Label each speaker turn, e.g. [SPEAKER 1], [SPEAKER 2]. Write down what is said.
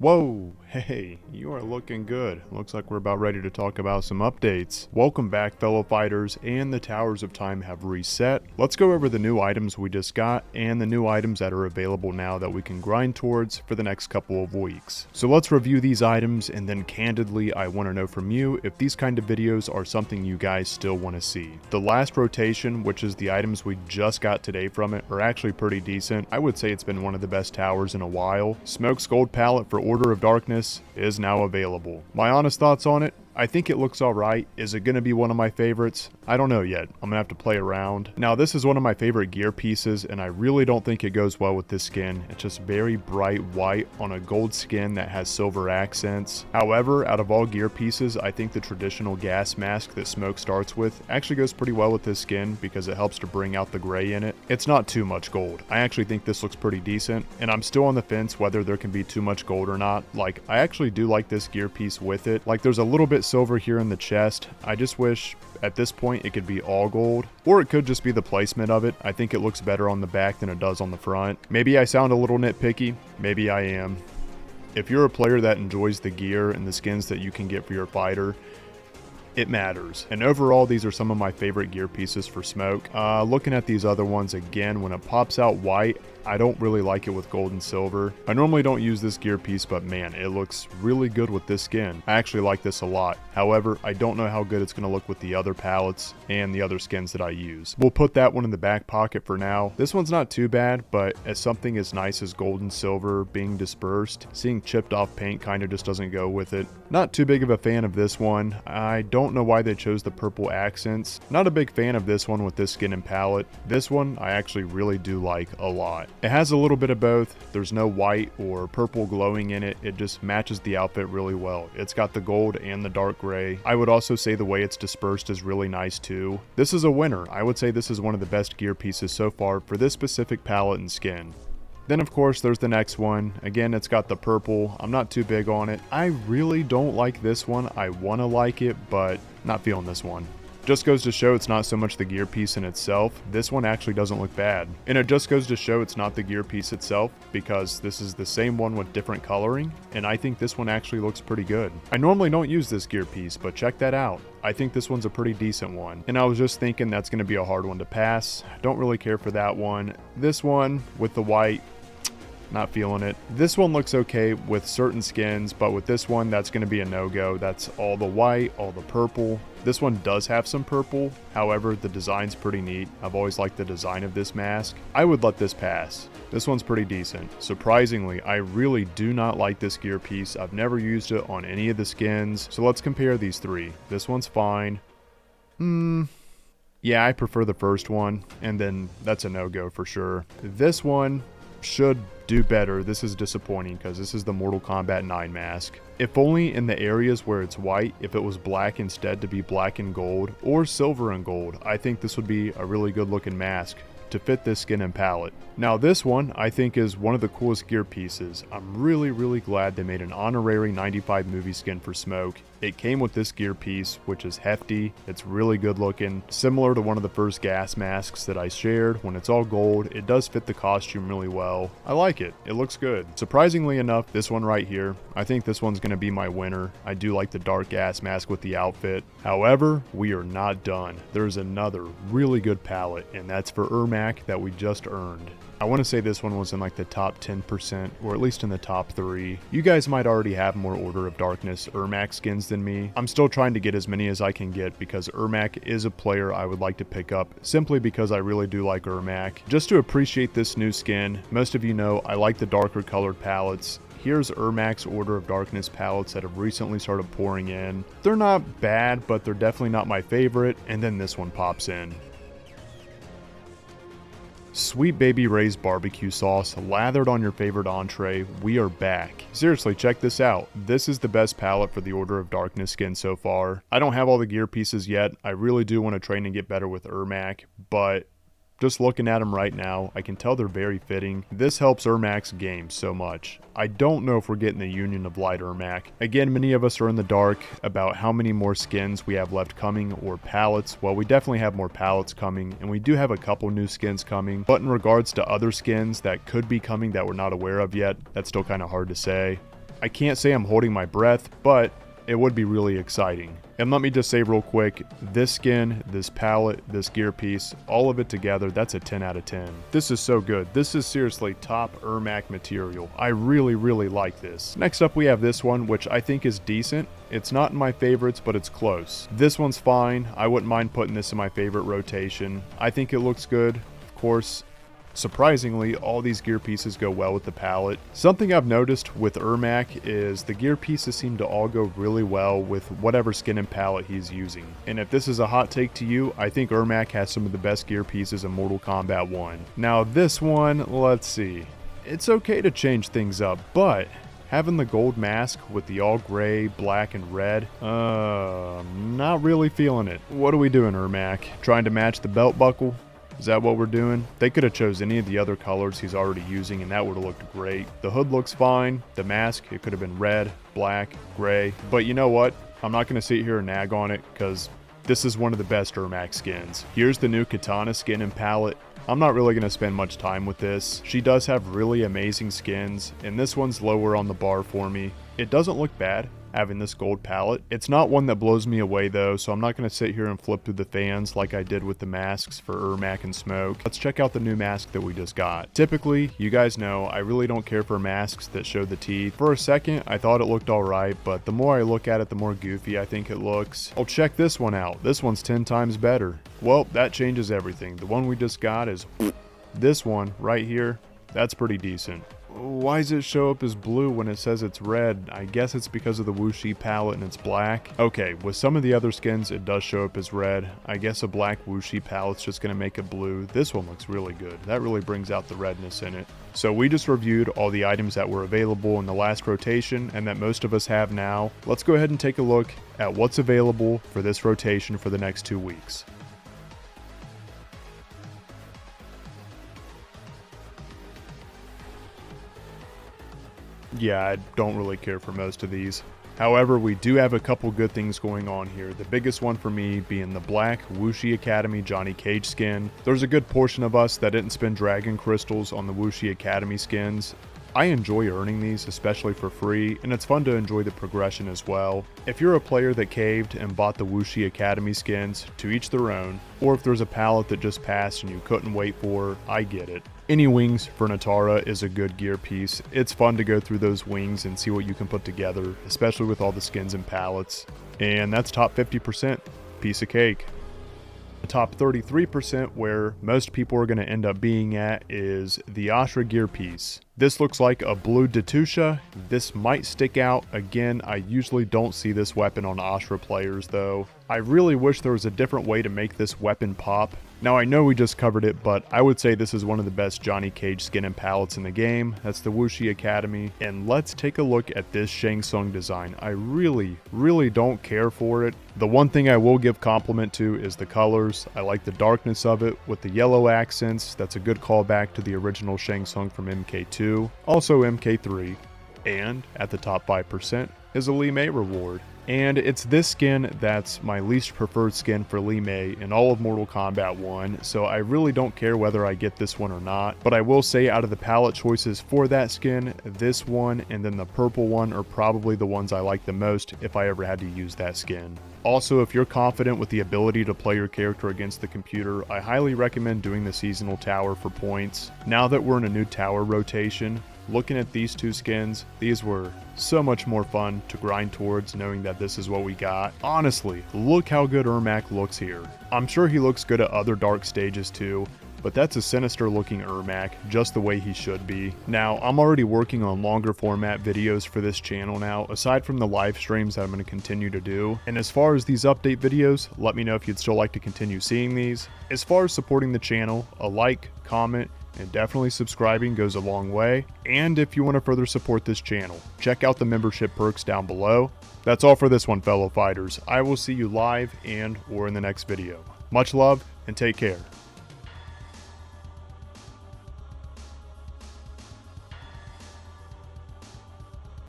[SPEAKER 1] Whoa, hey, you are looking good. Looks like we're about ready to talk about some updates. Welcome back, fellow fighters, and the Towers of Time have reset. Let's go over the new items we just got and the new items that are available now that we can grind towards for the next couple of weeks. So let's review these items, and then candidly, I want to know from you if these kind of videos are something you guys still want to see. The last rotation, which is the items we just got today from it, are actually pretty decent. I would say it's been one of the best towers in a while. Smoke's gold palette for Order of Darkness is now available. My honest thoughts on it: I think it looks alright. Is it going to be one of my favorites? I don't know yet. I'm going to have to play around. Now, this is one of my favorite gear pieces, and I really don't think it goes well with this skin. It's just very bright white on a gold skin that has silver accents. However, out of all gear pieces, I think the traditional gas mask that Smoke starts with actually goes pretty well with this skin because it helps to bring out the gray in it. It's not too much gold. I actually think this looks pretty decent, and I'm still on the fence whether there can be too much gold or not. Like, I actually do like this gear piece with it. Like, there's a little bit silver here in the chest. I just wish at this point it could be all gold, or it could just be the placement of it. I think it looks better on the back than it does on the front. Maybe I sound a little nitpicky, maybe I am. If you're a player that enjoys the gear and the skins that you can get for your fighter, it matters. And overall, these are some of my favorite gear pieces for Smoke. Looking at these other ones again, when it pops out white, I don't really like it with gold and silver. I normally don't use this gear piece, but man, it looks really good with this skin. I actually like this a lot. However, I don't know how good it's going to look with the other palettes and the other skins that I use. We'll put that one in the back pocket for now. This one's not too bad, but as something as nice as gold and silver being dispersed, seeing chipped off paint kind of just doesn't go with it. Not too big of a fan of this one. I don't know why they chose the purple accents. Not a big fan of this one with this skin and palette. This one I actually really do like a lot. It has a little bit of both. There's no white or purple glowing in it. It just matches the outfit really well. It's got the gold and the dark gray. I would also say the way it's dispersed is really nice too. This is a winner. I would say this is one of the best gear pieces so far for this specific palette and skin. Then of course there's the next one. Again, it's got the purple. I'm not too big on it. I really don't like this one. I want to like it, but not feeling this one. Just goes to show it's not so much the gear piece in itself. This one actually doesn't look bad. And it just goes to show it's not the gear piece itself, because this is the same one with different coloring, and I think this one actually looks pretty good. I normally don't use this gear piece, but check that out. I think this one's a pretty decent one. And I was just thinking that's going to be a hard one to pass. Don't really care for that one. This one with the white, not feeling it. This one looks okay with certain skins, but with this one, that's going to be a no-go. That's all the white, all the purple. This one does have some purple. However, the design's pretty neat. I've always liked the design of this mask. I would let this pass. This one's pretty decent. Surprisingly, I really do not like this gear piece. I've never used it on any of the skins. So let's compare these three. This one's fine. Yeah, I prefer the first one, and then that's a no-go for sure. This one should do better. This is disappointing because this is the Mortal Kombat 9 mask. If only in the areas where it's white, if it was black instead to be black and gold, or silver and gold, I think this would be a really good looking mask to fit this skin and palette. Now this one I think is one of the coolest gear pieces. I'm really glad they made an honorary 95 movie skin for Smoke. It came with this gear piece, which is hefty. It's really good looking, similar to one of the first gas masks that I shared. When it's all gold, it does fit the costume really well. I like it. It looks good. Surprisingly enough, this one right here, I think this one's going to be my winner. I do like the dark gas mask with the outfit. However, we are not done. There's another really good palette, and that's for Ermac that we just earned. I want to say this one was in like the top 10%, or at least in the top 3. You guys might already have more Order of Darkness Ermac skins than me. I'm still trying to get as many as I can get because Ermac is a player I would like to pick up simply because I really do like Ermac. Just to appreciate this new skin, most of you know I like the darker colored palettes. Here's Ermac's Order of Darkness palettes that have recently started pouring in. They're not bad, but they're definitely not my favorite, and then this one pops in. Sweet Baby Ray's barbecue sauce lathered on your favorite entree. We are back. Seriously, check this out. This is the best palette for the Order of Darkness skin so far. I don't have all the gear pieces yet. I really do want to train and get better with Ermac, but just looking at them right now, I can tell they're very fitting. This helps Ermac's game so much. I don't know if we're getting the Union of Light Ermac. Again, many of us are in the dark about how many more skins we have left coming, or palettes. Well, we definitely have more palettes coming, and we do have a couple new skins coming. But in regards to other skins that could be coming that we're not aware of yet, that's still kind of hard to say. I can't say I'm holding my breath, but it would be really exciting. And let me just say real quick, this skin, this palette, this gear piece, all of it together, that's a 10 out of 10. This is so good. This is seriously top Ermac material. I really, really like this. Next up we have this one, which I think is decent. It's not in my favorites, but it's close. This one's fine. I wouldn't mind putting this in my favorite rotation. I think it looks good. Of course, surprisingly, all these gear pieces go well with the palette. Something I've noticed with Ermac is the gear pieces seem to all go really well with whatever skin and palette he's using. And if this is a hot take to you, I think Ermac has some of the best gear pieces in Mortal Kombat 1. Now this one, let's see. It's okay to change things up, but having the gold mask with the all gray, black, and red, not really feeling it. What are we doing, Ermac? Trying to match the belt buckle? Is that what we're doing? They could have chose any of the other colors he's already using and that would have looked great. The hood looks fine. The mask, it could have been red, black, gray. But you know what? I'm not going to sit here and nag on it because this is one of the best Ermac skins. Here's the new Kitana skin and palette. I'm not really going to spend much time with this. She does have really amazing skins, and this one's lower on the bar for me. It doesn't look bad having this gold palette. It's not one that blows me away though, so I'm not going to sit here and flip through the fans like I did with the masks for Ermac and Smoke. Let's check out the new mask that we just got. Typically, you guys know, I really don't care for masks that show the teeth. For a second, I thought it looked alright, but the more I look at it, the more goofy I think it looks. Oh, check this one out. This one's 10 times better. Well, that changes everything. The one we just got is this one right here. That's pretty decent. Why does it show up as blue when it says it's red? I guess it's because of the wushi palette and it's black. Okay, with some of the other skins it does show up as red. I guess a black wushi palette's just going to make it blue. This one looks really good. That really brings out the redness in it. So we just reviewed all the items that were available in the last rotation and that most of us have now. Let's go ahead and take a look at what's available for this rotation for the next 2 weeks. Yeah, I don't really care for most of these. However, we do have a couple good things going on here. The biggest one for me being the black Wushi Academy Johnny Cage skin. There's a good portion of us that didn't spend dragon crystals on the Wushi Academy skins. I enjoy earning these, especially for free, and it's fun to enjoy the progression as well. If you're a player that caved and bought the Wushi Academy skins, to each their own, or if there's a palette that just passed and you couldn't wait for, I get it. Any wings for Natara is a good gear piece. It's fun to go through those wings and see what you can put together, especially with all the skins and palettes. And that's top 50%, piece of cake. The top 33%, where most people are going to end up being at, is the Ashra gear piece. This looks like a blue Datusha. This might stick out. Again, I usually don't see this weapon on Ashra players though. I really wish there was a different way to make this weapon pop. Now I know we just covered it, but I would say this is one of the best Johnny Cage skin and palettes in the game. That's the Wushi Academy. And let's take a look at this Shang Tsung design. I really don't care for it. The one thing I will give compliment to is the colors. I like the darkness of it with the yellow accents. That's a good callback to the original Shang Tsung from MK2, also MK3. And at the top 5% is a Li Mei reward. And it's this skin that's my least preferred skin for Li Mei in all of Mortal Kombat 1, so I really don't care whether I get this one or not. But I will say out of the palette choices for that skin, this one and then the purple one are probably the ones I like the most if I ever had to use that skin. Also, if you're confident with the ability to play your character against the computer, I highly recommend doing the seasonal tower for points. Now that we're in a new tower rotation, looking at these two skins, these were so much more fun to grind towards knowing that this is what we got. Honestly, look how good Ermac looks here. I'm sure he looks good at other dark stages too, but that's a sinister looking Ermac, just the way he should be. Now, I'm already working on longer format videos for this channel now, aside from the live streams that I'm going to continue to do. And as far as these update videos, let me know if you'd still like to continue seeing these. As far as supporting the channel, a like, comment, and definitely subscribing goes a long way. And if you want to further support this channel, check out the membership perks down below. That's all for this one, fellow fighters. I will see you live and or in the next video. Much love and take care.